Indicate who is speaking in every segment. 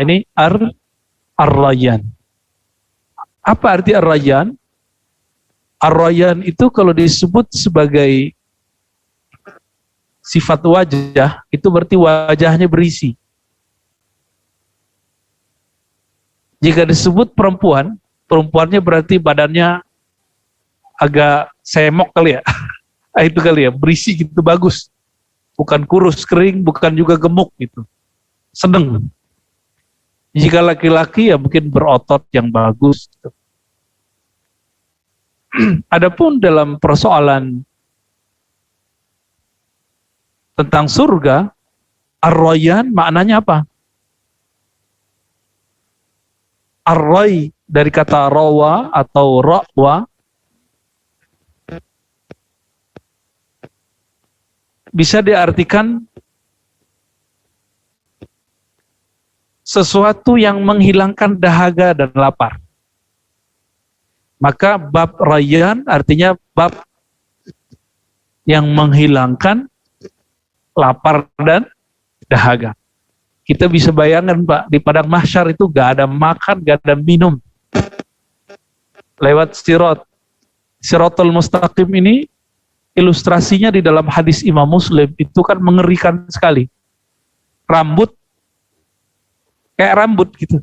Speaker 1: ini Ar-Rayyan. Apa arti Ar-Rayyan? Ar-Rayyan itu kalau disebut sebagai sifat wajah, itu berarti wajahnya berisi. Jika disebut perempuan, perempuannya berarti badannya agak semok kali ya. Itu kali ya, berisi gitu, bagus. Bukan kurus, kering, bukan juga gemuk gitu. Sedang. Jika laki-laki ya mungkin berotot yang bagus. Gitu. Adapun dalam persoalan tentang surga, Ar-Rayyan maknanya apa? Ar-Ray dari kata rawa atau ra'wa bisa diartikan sesuatu yang menghilangkan dahaga dan lapar. Maka bab Rayyan artinya bab yang menghilangkan lapar dan dahaga. Kita bisa bayangkan Pak, di padang mahsyar itu gak ada makan, gak ada minum. Lewat Siratul Mustaqim ini, ilustrasinya di dalam hadis Imam Muslim, itu kan mengerikan sekali. Rambut, kayak rambut gitu.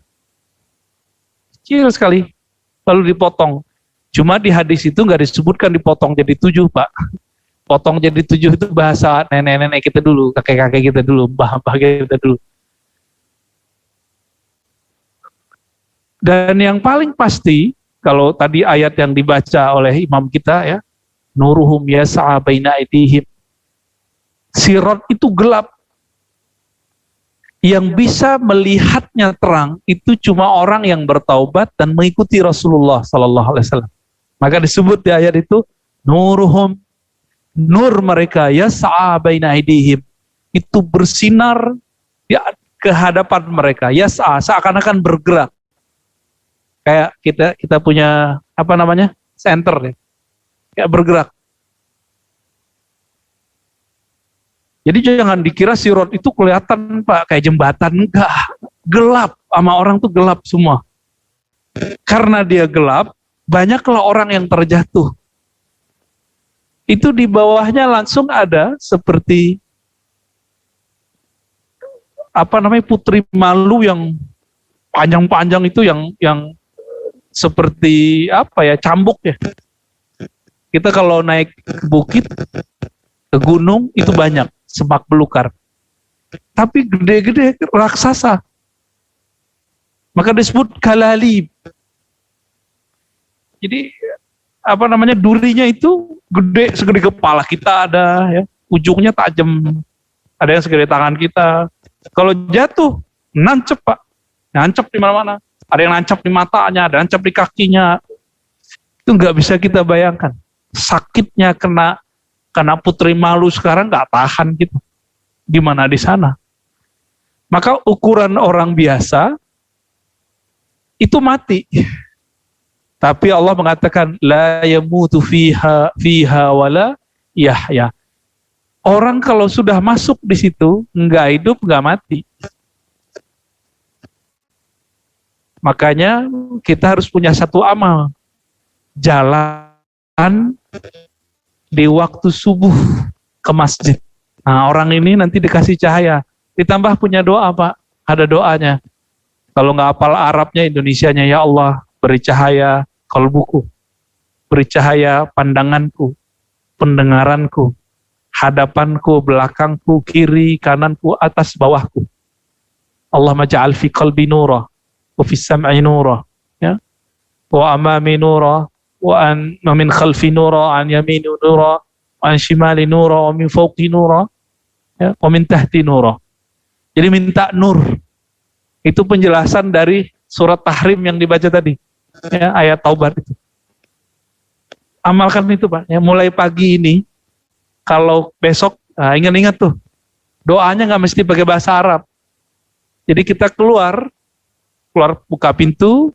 Speaker 1: Kecil sekali, lalu dipotong. Cuma di hadis itu gak disebutkan dipotong jadi 7 Pak. Potong jadi 7 itu bahasa nenek-nenek kita dulu, kakek-kakek kita dulu, mbah-mbah kita dulu. Dan yang paling pasti, kalau tadi ayat yang dibaca oleh imam kita ya, nuruhum yas'a baina aydihim. Sirat itu gelap. Yang bisa melihatnya terang itu cuma orang yang bertaubat dan mengikuti Rasulullah sallallahu alaihi wasallam. Maka disebut di ayat itu nuruhum, nur mereka yas'a baina aydihim, itu bersinar di kehadapan mereka. Yas'a, seakan-akan bergerak. Kayak kita punya apa namanya, center ya, kayak bergerak. Jadi jangan dikira sirat itu kelihatan Pak kayak jembatan, enggak, gelap, sama orang tuh gelap semua. Karena dia gelap, banyaklah orang yang terjatuh. Itu di bawahnya langsung ada seperti apa namanya, putri malu yang panjang-panjang itu, yang seperti apa ya, cambuk ya. Kita kalau naik ke bukit, ke gunung itu banyak semak belukar. Tapi gede-gede raksasa. Maka disebut kalalib. Jadi apa namanya, durinya itu gede, segede kepala kita ada ya, ujungnya tajam. Ada yang segede tangan kita. Kalau jatuh nancep Pak. Nancep di mana-mana. Ada yang nancap di matanya, ada yang nancap di kakinya. Itu nggak bisa kita bayangkan. Sakitnya kena putri malu sekarang nggak tahan gitu. Gimana di sana? Maka ukuran orang biasa itu mati. Tapi Allah mengatakan la yamutu fiha wala yahya. Orang kalau sudah masuk di situ nggak hidup, nggak mati. Makanya kita harus punya satu amal. Jalan di waktu subuh ke masjid. Nah, orang ini nanti dikasih cahaya. Ditambah punya doa Pak. Ada doanya. Kalau nggak hafal Arabnya, Indonesianya, ya Allah beri cahaya qalbuku. Beri cahaya pandanganku, pendengaranku, hadapanku, belakangku, kiri, kananku, atas, bawahku. Allahumma ja'al fi qalbi nura. Wa fis sam'i nura, ya, wa amami nura, wa min khalfi nura, an yamini nura, wa an shimali nura, wa min fawqi nura, ya, wa min tahti nura. Jadi minta nur. Itu penjelasan dari surat Tahrim yang dibaca tadi, ya, ayat Taubat itu. Amalkan itu Pak, ya, mulai pagi ini. Kalau besok, ingat-ingat tuh, doanya nggak mesti pakai bahasa Arab. Jadi kita keluar buka pintu,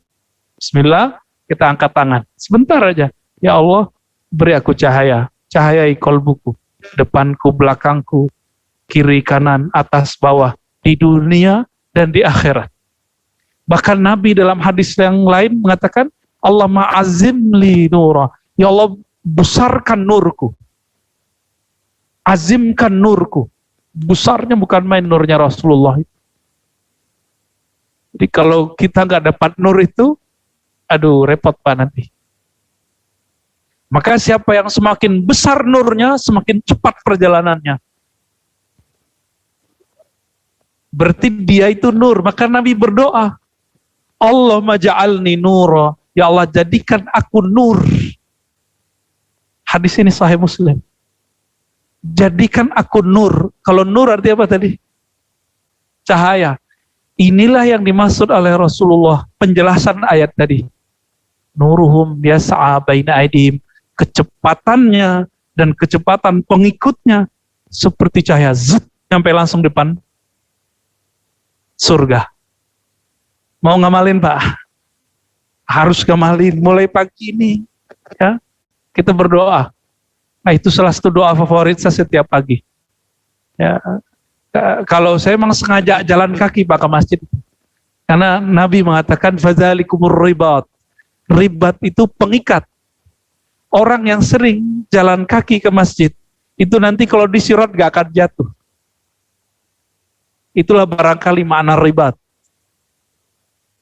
Speaker 1: bismillah, kita angkat tangan. Sebentar aja, ya Allah, beri aku cahaya, cahayai qalbuku, depanku, belakangku, kiri, kanan, atas, bawah, di dunia dan di akhirat. Bahkan Nabi dalam hadis yang lain mengatakan, Allahumma azim li nura. Ya Allah, besarkan nurku. Azimkan nurku. Besarnya bukan main nurnya Rasulullah. Jadi kalau kita nggak dapat nur itu, aduh repot Pak nanti. Maka siapa yang semakin besar nurnya, semakin cepat perjalanannya. Berarti dia itu nur. Maka Nabi berdoa, Allahumma ja'alni nura. Ya Allah, jadikan aku nur. Hadis ini Sahih Muslim. Jadikan aku nur. Kalau nur artinya apa tadi? Cahaya. Inilah yang dimaksud oleh Rasulullah, penjelasan ayat tadi. Nuruhum yas'a baina aydihim. Kecepatannya dan kecepatan pengikutnya seperti cahaya, zut, sampai langsung depan surga. Mau ngamalin Pak? Harus ngamalin mulai pagi ini. Ya, kita berdoa. Nah, itu salah satu doa favorit saya setiap pagi. Ya, kalau saya memang sengaja jalan kaki Pak ke masjid. Karena Nabi mengatakan fadzalikumur ribat. Ribat itu pengikat. Orang yang sering jalan kaki ke masjid, itu nanti kalau disirat gak akan jatuh. Itulah barangkali makna ribat.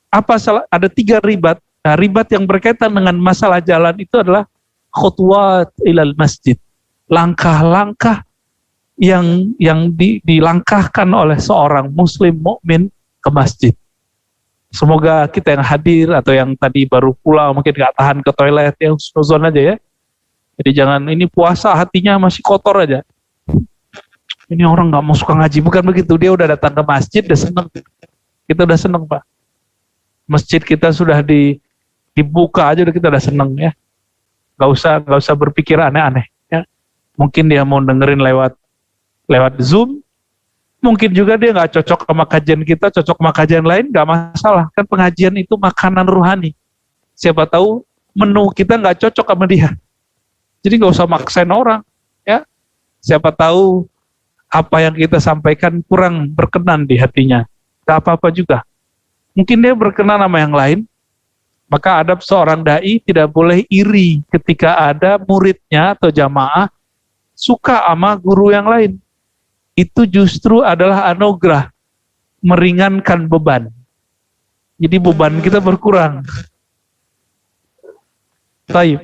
Speaker 1: Ada 3 ribat. Nah, ribat yang berkaitan dengan masalah jalan itu adalah khutwat ilal masjid. Langkah-langkah yang dilangkahkan oleh seorang muslim mukmin ke masjid. Semoga kita yang hadir atau yang tadi baru pulang mungkin gak tahan ke toilet, ya husnuzon aja ya. Jadi jangan ini puasa hatinya masih kotor aja. Ini orang gak mau suka ngaji, bukan begitu. Dia udah datang ke masjid, udah seneng. Kita udah seneng Pak. Masjid kita sudah dibuka aja, kita udah seneng ya. Gak usah berpikir aneh-aneh. Ya. Mungkin dia mau dengerin lewat Zoom. Mungkin juga dia nggak cocok sama kajian kita, cocok sama kajian lain, nggak masalah. Kan pengajian itu makanan rohani. Siapa tahu menu kita nggak cocok sama dia. Jadi nggak usah maksain orang. Ya, siapa tahu apa yang kita sampaikan kurang berkenan di hatinya. Gak apa-apa juga. Mungkin dia berkenan sama yang lain. Maka adab seorang dai tidak boleh iri ketika ada muridnya atau jamaah suka sama guru yang lain. Itu justru adalah anugerah, meringankan beban. Jadi beban kita berkurang. Baik.